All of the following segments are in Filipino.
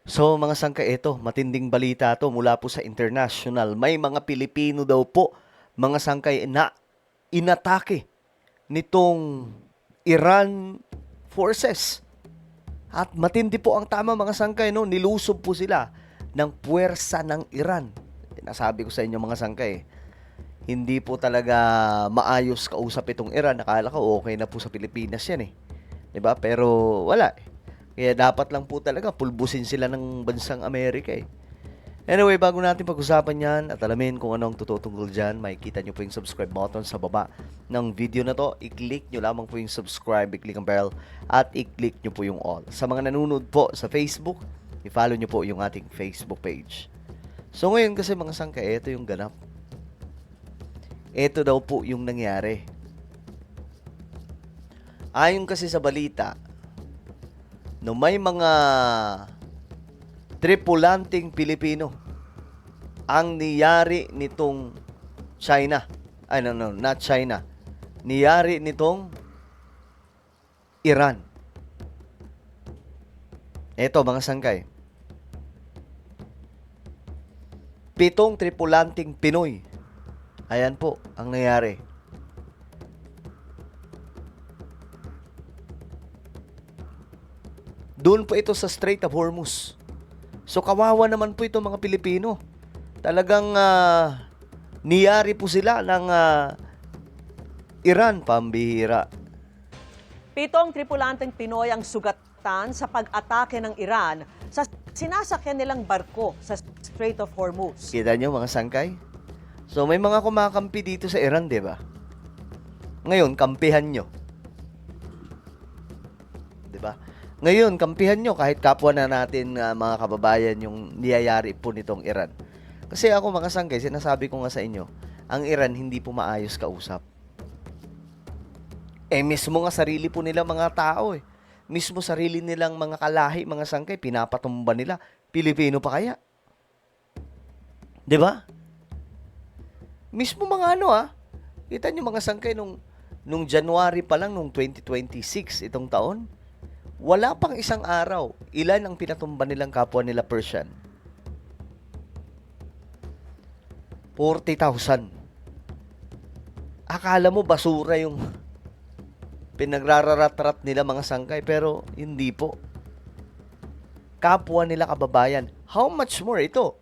So mga sangka, ito, matinding balita to mula po sa international. May mga Pilipino daw po, mga sangkay na inatake nitong Iran forces. At matindi po ang tama mga sangkay, no? Nilusob po sila ng puwersa ng Iran. Nasabi ko sa inyo mga sangkay, hindi po talaga maayos kausap itong Iran. Nakala ko okay na po sa Pilipinas yan eh. 'Di ba? Pero wala eh. Kaya dapat lang po talaga pulbusin sila ng bansang Amerika eh. Anyway, bago natin pag-usapan yan at alamin kung ano ang totoo tungkol dyan, makikita nyo po yung subscribe button sa baba ng video na to. I-click nyo lamang po yung subscribe, i-click ang bell, at i-click nyo po yung all. Sa mga nanonood po sa Facebook, i-follow nyo po yung ating Facebook page. So ngayon kasi mga sangka, ito yung ganap. Ito daw po yung nangyari. Ayon kasi sa balita, no may mga tripulanting Pilipino ang niyari nitong China. Ay, no, not China. Niyari nitong Iran. Ito, mga sangkay. 7 tripulanting Pinoy. Ayan po ang nangyari. Doon po ito sa Strait of Hormuz. So kawawa naman po ito mga Pilipino. Talagang niyari po sila ng Iran, pambihira. 7 tripulanteng Pinoy ang sugatan sa pag-atake ng Iran sa sinasakyan nilang barko sa Strait of Hormuz. Kita nyo mga sangkay? So may mga kumakampi dito sa Iran, di ba? Ngayon, kampihan nyo. Di ba? Ngayon, kampihan nyo kahit kapwa na natin mga kababayan yung niyayari po nitong Iran. Kasi ako mga sangkay, sinasabi ko nga sa inyo, ang Iran hindi po maayos kausap. Mismo nga sarili po nila mga tao eh. Mismo sarili nilang mga kalahi, mga sangkay, pinapatumba nila. Pilipino pa kaya? 'Di ba? Mismo mga kita niyo mga sangkay nung January pa lang nung 2026 itong taon, wala pang isang araw, ilan ang pinatumba nilang kapwa nila Persian? 40,000. Akala mo basura yung pinagrararat-rat nila mga sangkay, pero hindi po. Kapwa nila kababayan. How much more ito?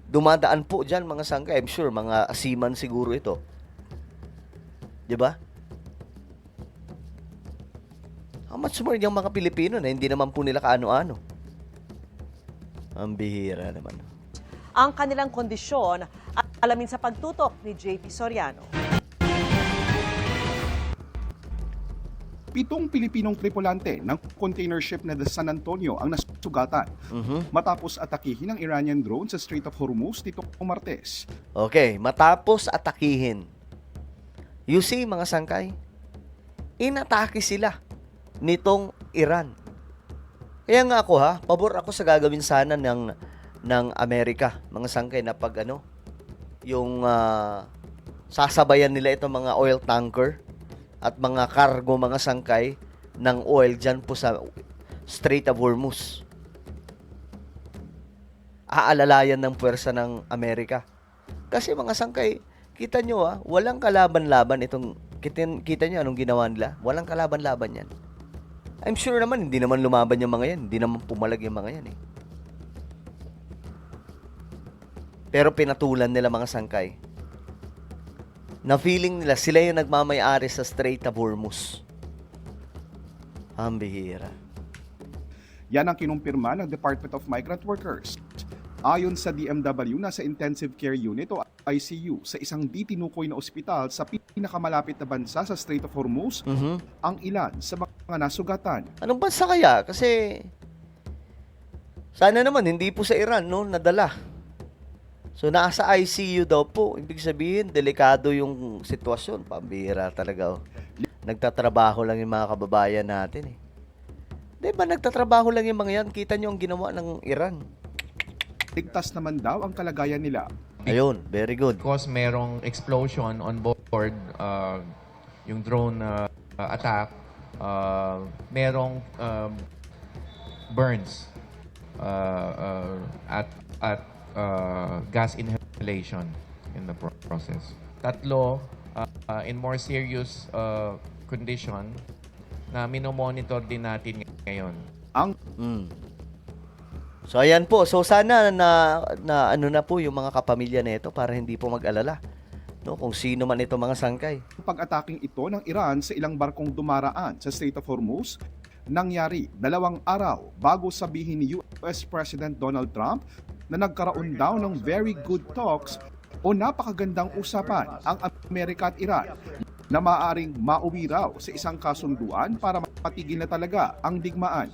Dumadaan po dyan mga sangkay. I'm sure mga asiman siguro ito. 'Di ba? How much more yung mga Pilipino na hindi naman po nila kaano-ano. Ang bihira naman. Ang kanilang kondisyon at alamin sa pagtutok ni JP Soriano. 7 Pilipinong tripulante ng container ship na the San Antonio ang nasugatan matapos atakihin ng Iranian drone sa Strait of Hormuz nitong Martes. Okay, matapos atakihin. You see, mga sangkay, inatake sila nitong Iran. Kaya nga ako pabor ako sa gagawin sana ng Amerika, mga sangkay na pag yung sasabayan nila itong mga oil tanker at mga cargo, mga sangkay ng oil dyan po sa Strait of Hormuz. Aalalayan ng puwersa ng Amerika. Kasi mga sangkay, kita nyo walang kalaban-laban itong, kita nyo anong ginawa nila? Walang kalaban-laban yan. I'm sure naman, hindi naman lumaban yung mga yan. Hindi naman pumalag yung mga yan eh. Pero pinatulan nila mga sangkay. Na feeling nila sila yung nagmamay-ari sa Strait of Hormuz. Ang bihira. Yan ang kinumpirma ng Department of Migrant Workers. Ayon sa DMW, nasa Intensive Care Unit o ICU sa isang di tinukoy na ospital sa pinakamalapit na bansa sa Strait of Hormuz ang ilan sa mga nasugatan. Anong bansa kaya? Kasi sana naman hindi po sa Iran nadala. So nasa ICU daw po. Ibig sabihin, delikado yung sitwasyon. Pambihira talaga. Nagtatrabaho lang yung mga kababayan natin eh. Di ba nagtatrabaho lang yung mga yan? Kita nyo ang ginawa ng Iran. Ligtas naman daw ang kalagayan nila. Ayun, very good. Because merong explosion on board, yung drone attack, merong burns gas inhalation in the process. Tatlo, in more serious condition na minomonitor din natin ngayon. Ang So ayan po. So sana na ano na po yung mga kapamilya nito para hindi po mag-alala, no, kung sino man ito mga sangkay. pag-ataking ito ng Iran sa ilang barkong dumaraan sa Strait of Hormuz nangyari 2 araw bago sabihin ni US President Donald Trump na nagkaroon daw ng very good talks o napakagandang usapan ang Amerika at Iran na maaaring mauwi raw sa isang kasunduan para matigil na talaga ang digmaan.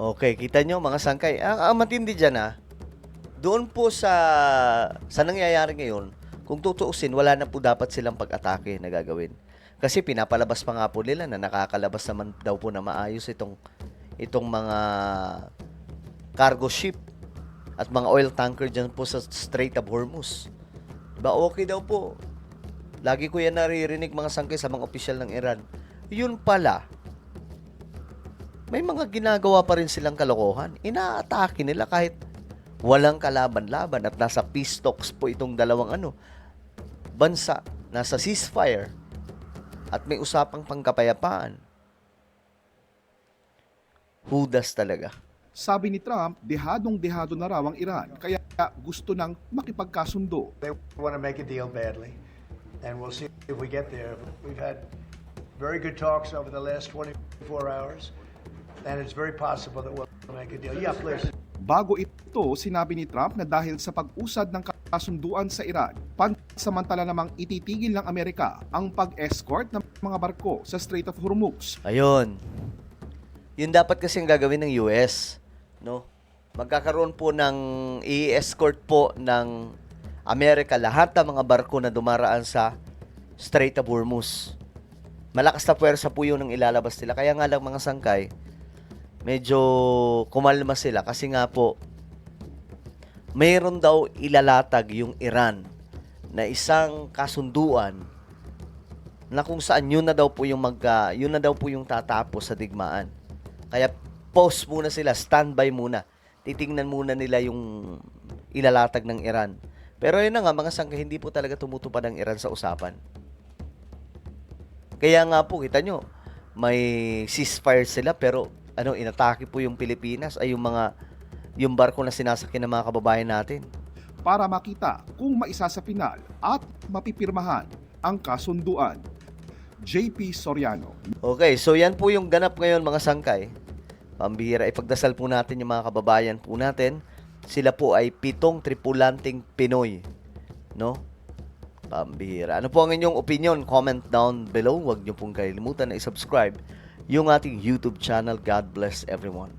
Okay, kita nyo mga sangkay. Ang matindi dyan doon po sa nangyayari ngayon, kung tutuusin, wala na po dapat silang pag-atake na gagawin. Kasi pinapalabas pa nga po nila na nakakalabas naman daw po na maayos itong mga cargo ship at mga oil tanker dyan po sa Strait of Hormuz. Diba okay daw po? Lagi ko yan naririnig mga sangkay sa mga opisyal ng Iran. Yun pala, may mga ginagawa pa rin silang kalokohan. Inaatake nila kahit walang kalaban-laban at nasa peace talks po itong dalawang bansa. Nasa ceasefire at may usapang pangkapayapaan. Hudas talaga. Sabi ni Trump, dehadong-dehado na raw ang Iran kaya gusto nang makipagkasundo. They want to make a deal badly, and we'll see if we get there. We've had very good talks over the last 24 hours, and it's very possible that we'll make a deal. Yeah, please. Bago ito, sinabi ni Trump na dahil sa pag-usad ng kasunduan sa Iran, pansamantala namang ititigil ng Amerika ang pag-escort ng mga barko sa Strait of Hormuz. Ayun. Yun dapat kasing gagawin ng US, no? Magkakaroon po ng i-escort po ng Amerika lahat ng mga barko na dumaraan sa Strait of Hormuz. Malakas na puwersa po yun ang ilalabas nila. Kaya nga lang mga sangkay, medyo kumalma sila kasi nga po mayroon daw ilalatag yung Iran na isang kasunduan na kung saan yun na daw po yung tatapos sa digmaan. Kaya pause muna sila, standby muna. Titingnan muna nila yung ilalatag ng Iran. Pero yun na nga mga sangkay, hindi po talaga tumutupad ang Iran sa usapan. Kaya nga po kita nyo, may ceasefire sila pero inatake po yung Pilipinas ay yung barko na sinasakyan ng mga kababayan natin. Para makita kung maisa sa final at mapipirmahan ang kasunduan. JP Soriano. Okay, so yan po yung ganap ngayon mga sangkay. Pambihira, ipagdasal po natin yung mga kababayan po natin. Sila po ay 7 tripulanteng Pinoy. No? Pambihira. Ano po ang inyong opinion? Comment down below. Huwag niyo pong kalimutan na i-subscribe yung ating YouTube channel. God bless everyone.